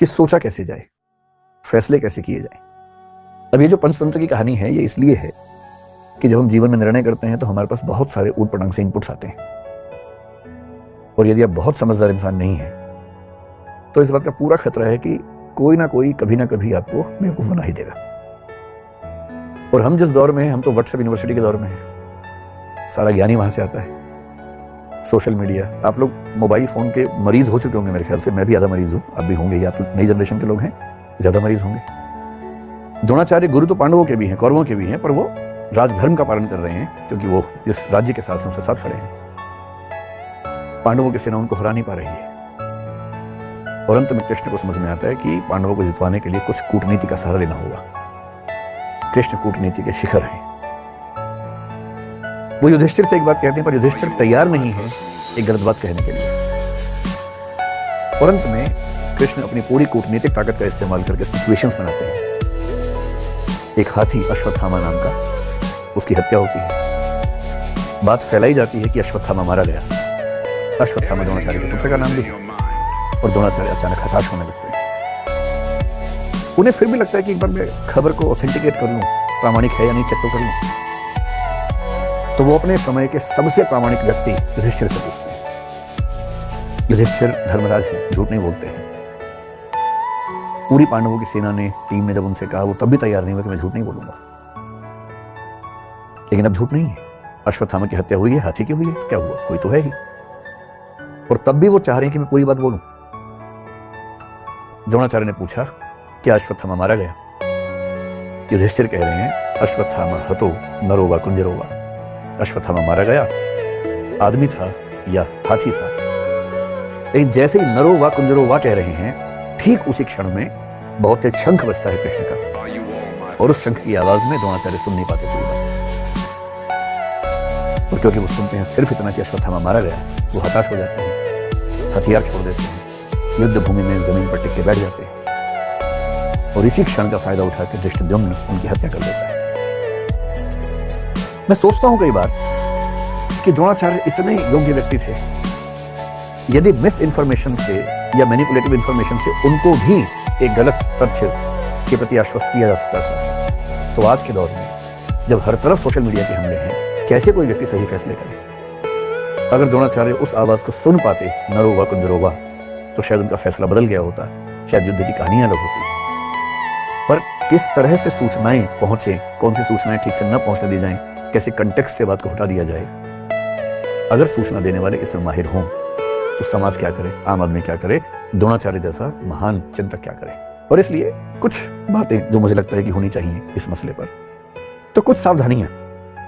कि सोचा कैसे जाए, फैसले कैसे किए जाए। अब ये जो पंचतंत्र की कहानी है ये इसलिए है कि जब हम जीवन में निर्णय करते हैं तो हमारे पास बहुत सारे ऊट पटांग से इनपुट्स आते हैं, और यदि आप बहुत समझदार इंसान नहीं है तो इस बात का पूरा खतरा है कि कोई ना कोई कभी ना कभी आपको बेवकूफ बना ही देगा। और हम जिस दौर में हैं, हम तो व्हाट्सएप यूनिवर्सिटी के दौर में हैं, सारा ज्ञान ही वहां से आता है। सोशल मीडिया, आप लोग मोबाइल फोन के मरीज हो चुके होंगे मेरे ख्याल से, मैं भी ज्यादा मरीज हूँ, आप भी होंगे, या आप तो नई जनरेशन के लोग हैं, ज्यादा मरीज होंगे। द्रोणाचार्य गुरु तो पांडवों के भी हैं, कौरवों के भी हैं, पर वो राजधर्म का पालन कर रहे हैं क्योंकि वो जिस राज्य के साथ उनसे साथ खड़े हैं। पांडवों की सेना उनको हरा नहीं पा रही है, और अंत में कृष्ण को समझ में आता है कि पांडवों को जितवाने के लिए कुछ कूटनीति का सहारा लेना होगा। कृष्ण कूटनीति के शिखर हैं। वो युधिष्ठिर से एक बात कहते हैं, पर युधिष्ठिर तैयार नहीं है एक गलत बात कहने के लिए। और अंत में कृष्ण अपनी पूरी कूटनीतिक ताकत का इस्तेमाल करके सिचुएशंस बनाते हैं। एक हाथी अश्वत्थामा नाम का, उसकी हत्या होती है। बात फैलाई जाती है कि अश्वत्थामा मारा गया। अश्वत्थामा द्रोणाचार्य के पुत्र का नाम भी है, और द्रोणाचार्य अचानक हताश होने लगते हैं। उन्हें फिर भी लगता है कि एक बार मैं खबर को ऑथेंटिकेट कर लूं, प्रामाणिक है या नहीं चेक तो कर लूं। तो वो अपने समय के सबसे प्रामाणिक व्यक्ति युधिष्ठिर से पूछते हैं। युधिष्ठिर धर्मराज है, झूठ नहीं बोलते हैं। पूरी पांडवों की सेना ने, टीम ने जब उनसे कहा, वो तब भी तैयार नहीं हुआ कि मैं झूठ नहीं बोलूंगा। लेकिन अब झूठ नहीं है, अश्वत्थामा की हत्या हुई है, हाथी की हुई है, क्या हुआ, कोई तो है ही। और तब भी वो चाह रहे हैं कि मैं पूरी बात बोलूं। द्रोणाचार्य ने पूछा, क्या अश्वत्थामा मारा गया? युधिष्ठिर कह रहे हैं, अश्वत्थामा हतो नरो वा कुंजरो वा। अश्वत्थामा मारा गया, आदमी था या हाथी था। लेकिन जैसे ही नरो वा कुंजरो वा कह रहे हैं, ठीक उसी क्षण में बहुत तेज शंख बजता है कृष्ण का, और उस शंख की आवाज में द्रोणाचार्य सुन नहीं पाते पूरी बात। और क्योंकि वो सुनते हैं सिर्फ इतना कि अश्वत्थामा मारा गया, वो हताश हो जाते हैं, हथियार छोड़ देते हैं, युद्ध भूमि में जमीन पर टिक के बैठ जाते हैं, और इसी क्षण का फायदा उठाकर धृष्टद्युम्न उनकी हत्या कर देता है। मैं सोचता हूं कई बार कि द्रोणाचार्य इतने योग्य व्यक्ति थे, यदि मिस इन्फॉर्मेशन से या मैनिपुलेटिव इन्फॉर्मेशन से उनको भी एक गलत तथ्य के प्रति आश्वस्त किया जा सकता था, तो आज के दौर में जब हर तरफ सोशल मीडिया के हमले हैं, कैसे कोई व्यक्ति सही फैसले करे? अगर द्रोणाचार्य उस आवाज को सुन पाते, नरो वा कुंजरो वा, तो शायद उनका फैसला बदल गया होता, शायद युद्ध की कहानियां अलग होती। पर किस तरह से सूचनाएं पहुंचे, कौन सी सूचनाएं ठीक से न पहुंचने दी जाएं, कैसे कंटेक्स्ट से बात को हटा दिया जाए, अगर सूचना देने वाले इसमें माहिर हों तो समाज क्या करे, आम आदमी क्या करे, द्रोणाचार्य जैसा महान चिंतक क्या करे। और इसलिए कुछ बातें जो मुझे लगता है कि होनी चाहिए इस मसले पर, तो कुछ सावधानियां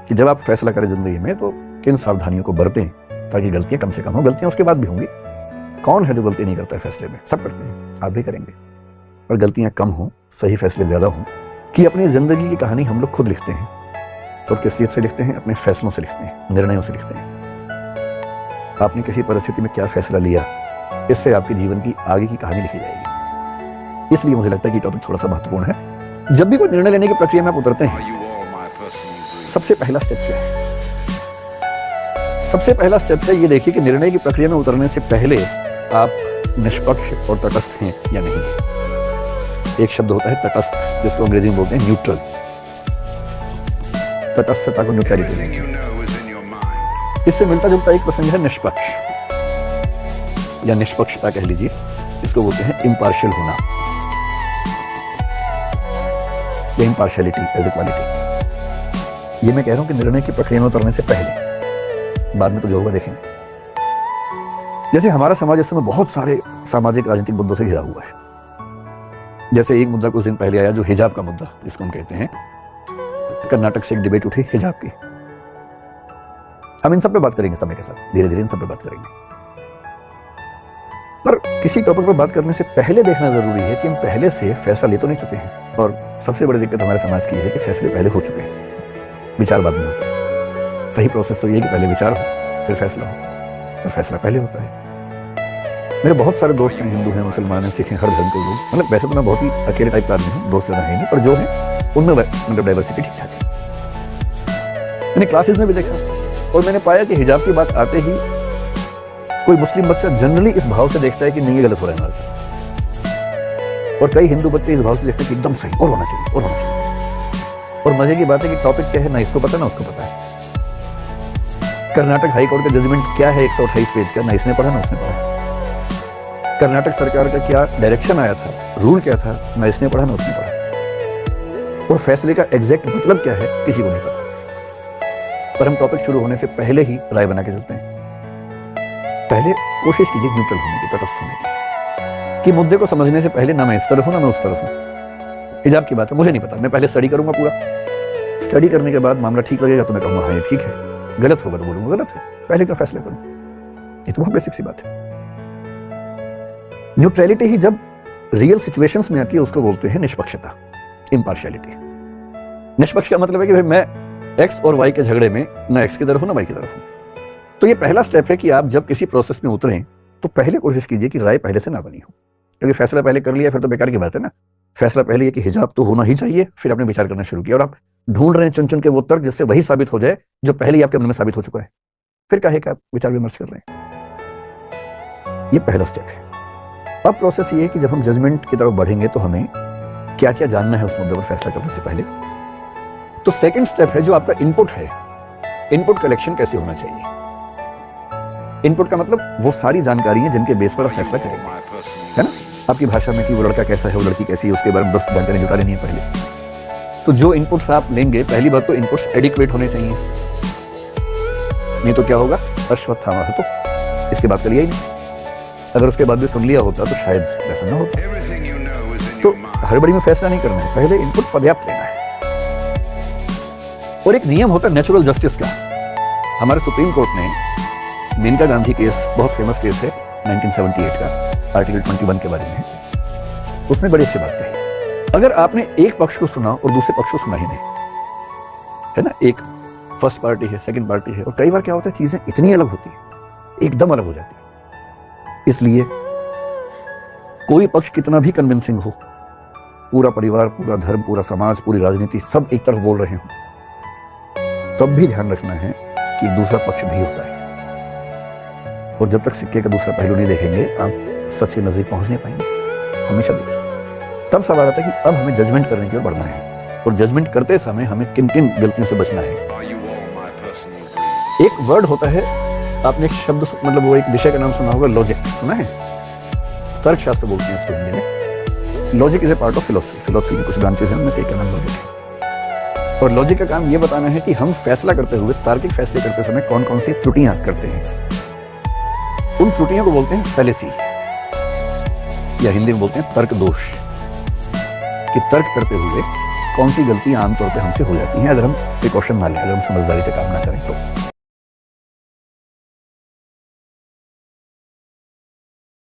कि जब आप फैसला करें जिंदगी में तो किन सावधानियों को बरतें ताकि गलतियां कम से कम हो। गलतियां उसके बाद भी होंगी, कौन है जो गलती नहीं करता है फैसले में? सब करते हैं, आप भी करेंगे, पर गलतियां कम हो, सही फैसले ज्यादा हों। कि अपनी जिंदगी की कहानी हम लोग खुद लिखते हैं, और किस से लिखते हैं? अपने फैसलों से लिखते हैं, निर्णयों से लिखते हैं। आपने किसी परिस्थिति में क्या फैसला लिया, इससे आपके जीवन की आगे की कहानी लिखी जाएगी। इसलिए मुझे लगता है कि टॉपिक थोड़ा सा महत्वपूर्ण है। जब भी कोई निर्णय लेने की प्रक्रिया में आप उतरते हैं, सबसे पहला स्टेप क्या है? सबसे पहला स्टेप है ये देखिए कि निर्णय की प्रक्रिया में उतरने से पहले आप निष्पक्ष और तटस्थ हैं या नहीं। एक शब्द होता है तटस्थ, जिसको अंग्रेजी में बोलते हैं न्यूट्रल। तटस्थता को न्यूट्रलिटी बोलते हैं। इससे मिलता जुलता एक प्रसंग है निष्पक्ष, या निष्पक्षता कह लीजिए, इसको बोलते हैं इम्पार्शियल होना, या इम्पार्शियलिटी एज ए क्वालिटी। ये मैं कह रहा हूं कि निर्णय की प्रक्रिया में उतरने से पहले, बाद में तो जो होगा देखेंगे। जैसे हमारा समाज इस समय बहुत सारे सामाजिक राजनीतिक मुद्दों से घिरा हुआ है। जैसे एक मुद्दा कुछ दिन पहले आया, जो हिजाब का मुद्दा जिसको हम कहते हैं। कर्नाटक से एक डिबेट उठी हिजाब की। हम इन सब पे बात करेंगे समय के साथ, धीरे धीरे इन सब पे बात करेंगे। पर किसी टॉपिक पर बात करने से पहले देखना जरूरी है कि हम पहले से फैसला ले तो नहीं चुके हैं। और सबसे बड़ी दिक्कत हमारे समाज की है कि फैसले पहले हो चुके हैं, विचार बाद में होता है। सही प्रोसेस तो ये कि पहले विचार हो, फिर फैसला हो, और फैसला पहले होता है। मेरे बहुत सारे दोस्त हैं, हिंदू हैं, मुसलमान हैं, सिख हैं, हर धर्म के लोग। मतलब वैसे तो मैं बहुत ही अकेले टाइप का आदमी हूँ, दोस्त ज़्यादा है नहीं, पर जो है उनमें मतलब डाइवर्सिटी ठीक ठाक है। मैंने क्लासेस में भी देखा और मैंने पाया कि हिजाब की बात आते ही कोई मुस्लिम बच्चा जनरली इस भाव से देखता है कि नहीं ये गलत हो रहा है हमारे साथ। और कई हिंदू बच्चे इस भाव से देखते हैं कि एकदम सही और होना चाहिए और होना चाहिए। और मजे की बात है कि टॉपिक क्या है ना इसको पता ना उसको पता है। कर्नाटक हाईकोर्ट का जजमेंट क्या है 128 पेज का, ना इसने पढ़ा ना उसने पढ़ा। कर्नाटक सरकार का क्या डायरेक्शन आया था, रूल क्या था, ना इसने पढ़ा ना उसने पढ़ा। और फैसले का एग्जैक्ट मतलब क्या है किसी को नहीं पता। पर हम टॉपिक शुरू होने से पहले ही राय बना के चलते हैं। पहले कोशिश कीजिए न्यूट्रल होने की, तटस्थ होने की, कि मुद्दे को समझने से पहले ना मैं इस तरफ हूं ना मैं उस तरफ हूं। हिजाब की बात है, मुझे नहीं पता, मैं पहले स्टडी करूंगा पूरा। स्टडी करने के बाद मामला ठीक लगेगा तो मैं कहूंगा हाँ ये ठीक है, गलत होगा तो बोलूंगा गलत है, पहले का फैसला करूं। ये तो बहुत बेसिक सी बात है। न्यूट्रलिटी ही जब रियल सिचुएशंस में आती है उसको बोलते हैं निष्पक्षता, इम्पार्शियलिटी। निष्पक्ष का मतलब है कि भाई मैं एक्स और वाई के झगड़े में ना एक्स की तरफ हूं ना वाई की तरफ हूं। तो ये पहला स्टेप है कि आप जब किसी प्रोसेस में उतरें तो पहले कोशिश कीजिए कि राय पहले से ना बनी हो, क्योंकि फैसला पहले कर लिया फिर तो बेकार की बात है ना। फैसला पहले ये कि हिजाब तो होना ही चाहिए, फिर आपने विचार करना शुरू किया और आप ढूंढ रहे हैं चुन चुन के वो तर्क जिससे वही साबित हो जाए जो पहले ही आपके मन में साबित हो चुका है। फिर काहे का आप विचार विमर्श कर रहे हैं। ये पहला स्टेप है। अब प्रोसेस ये है कि जब हम जजमेंट की तरफ बढ़ेंगे तो हमें क्या क्या जानना है उस मुद्दे पर फैसला करने से पहले। तो सेकंड स्टेप है जो आपका इनपुट है, इनपुट कलेक्शन कैसे होना चाहिए। इनपुट का मतलब वो सारी जानकारी है जिनके बेस पर आप फैसला करेंगे, है ना। आपकी भाषा में कि वो लड़का कैसा है, वो लड़की कैसी है, उसके बारे में 10 जानकारी जुटा लेनी है पहले। तो जो इनपुट्स आप लेंगे, पहली बात तो इनपुट्स एडिक्वेट होने चाहिए, नहीं तो क्या होगा, अश्वत्थामा है तो इसके बाद कर लिया ही नहीं। अगर उसके बाद भी सुन लिया होता तो शायद ऐसा ना होता। तो हड़बड़ी में फैसला नहीं करना है, पहले इनपुट पर्याप्त लेना है। और एक नियम होता है नेचुरल जस्टिस का। हमारे सुप्रीम कोर्ट ने मेनका गांधी केस, बहुत फेमस केस है 1978 का, आर्टिकल 21 के बारे में, उसमें बड़ी अच्छी बात कही। अगर आपने एक पक्ष को सुना और दूसरे पक्ष को सुना ही नहीं, है ना, एक फर्स्ट पार्टी है, सेकंड पार्टी है, और कई बार क्या होता है चीजें इतनी अलग होती है, एकदम अलग हो जाती है। इसलिए कोई पक्ष कितना भी कन्विंसिंग हो, पूरा परिवार, पूरा धर्म, पूरा समाज, पूरी राजनीति सब एक तरफ बोल रहे हों, तब भी ध्यान रखना है कि दूसरा पक्ष भी होता है। और जब तक सिक्के का दूसरा पहलू नहीं देखेंगे आप सच के नजदीक पहुंच नहीं पाएंगे। हमेशा देखिए। तब सवाल आता है कि अब हमें जजमेंट करने की ओर बढ़ना है, और जजमेंट करते समय हमें किन किन गलतियों से बचना है। एक वर्ड होता है, आपने एक शब्द, मतलब वो एक विषय का नाम सुना होगा, लॉजिक, सुना है। तर्कशास्त्र बोलते हैं इसको हिंदी में। Logic is a part of philosophy. Philosophy की कुछ ब्रांचेस हैं, उनमें से एक का नाम लॉजिक है। और लॉजिक का काम ये बताना है कि हम फैसला करते हुए, तार्किक फैसले करते समय कौन कौन सी त्रुटियां करते हैं। उन त्रुटियों को बोलते हैं फैलेसी, या हिंदी में बोलते हैं तर्क दोष। कि तर्क करते हुए कौन सी गलतियां आमतौर पर हमसे हो जाती हैं अगर हम प्रिकॉशन ना लें, अगर हम समझदारी से काम ना करें तो।